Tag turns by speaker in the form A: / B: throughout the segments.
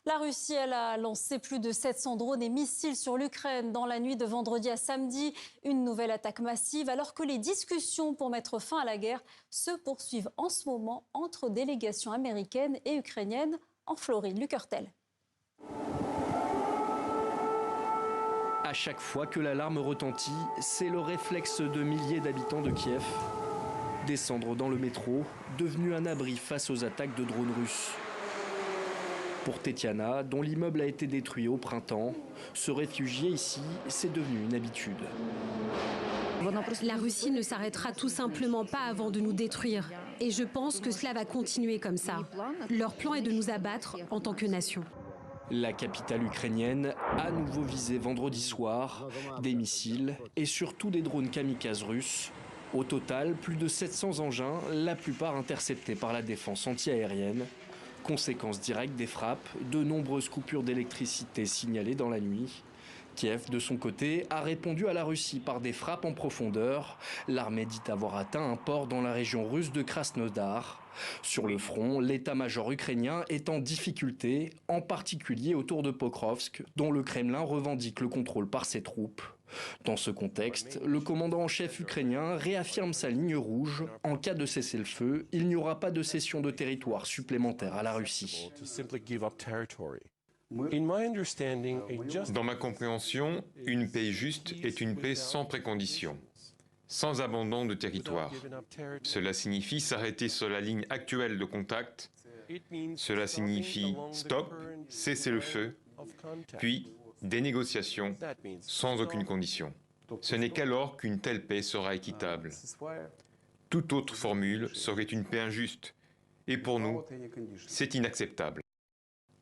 A: La Russie, elle a lancé plus de 700 drones et missiles sur l'Ukraine dans la nuit de vendredi à samedi. Une nouvelle attaque massive alors que les discussions pour mettre fin à la guerre se poursuivent en ce moment entre délégations américaines et ukrainiennes en Floride. Luc Hurtel.
B: À chaque fois que l'alarme retentit, c'est le réflexe de milliers d'habitants de Kiev. Descendre dans le métro, devenu un abri face aux attaques de drones russes. Pour Tetiana, dont l'immeuble a été détruit au printemps, se réfugier ici, c'est devenu une habitude.
C: La Russie ne s'arrêtera tout simplement pas avant de nous détruire. Et je pense que cela va continuer comme ça. Leur plan est de nous abattre en tant que nation.
B: La capitale ukrainienne, à nouveau visée vendredi soir, des missiles et surtout des drones kamikazes russes. Au total, plus de 700 engins, la plupart interceptés par la défense antiaérienne. Conséquence directe des frappes, de nombreuses coupures d'électricité signalées dans la nuit. Kiev, de son côté, a répondu à la Russie par des frappes en profondeur. L'armée dit avoir atteint un port dans la région russe de Krasnodar. Sur le front, l'état-major ukrainien est en difficulté, en particulier autour de Pokrovsk, dont le Kremlin revendique le contrôle par ses troupes. Dans ce contexte, le commandant en chef ukrainien réaffirme sa ligne rouge. En cas de cessez-le-feu, il n'y aura pas de cession de territoire supplémentaire à la Russie.
D: Dans ma compréhension, une paix juste est une paix sans précondition, sans abandon de territoire. Cela signifie s'arrêter sur la ligne actuelle de contact. Cela signifie stop, cesser le feu, puis des négociations sans aucune condition. Ce n'est qu'alors qu'une telle paix sera équitable. Toute autre formule serait une paix injuste. Et pour nous, c'est inacceptable.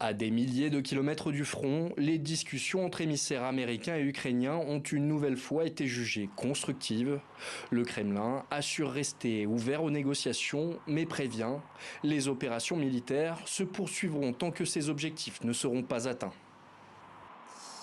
B: À des milliers de kilomètres du front, les discussions entre émissaires américains et ukrainiens ont une nouvelle fois été jugées constructives. Le Kremlin assure rester ouvert aux négociations, mais prévient, les opérations militaires se poursuivront tant que ces objectifs ne seront pas atteints.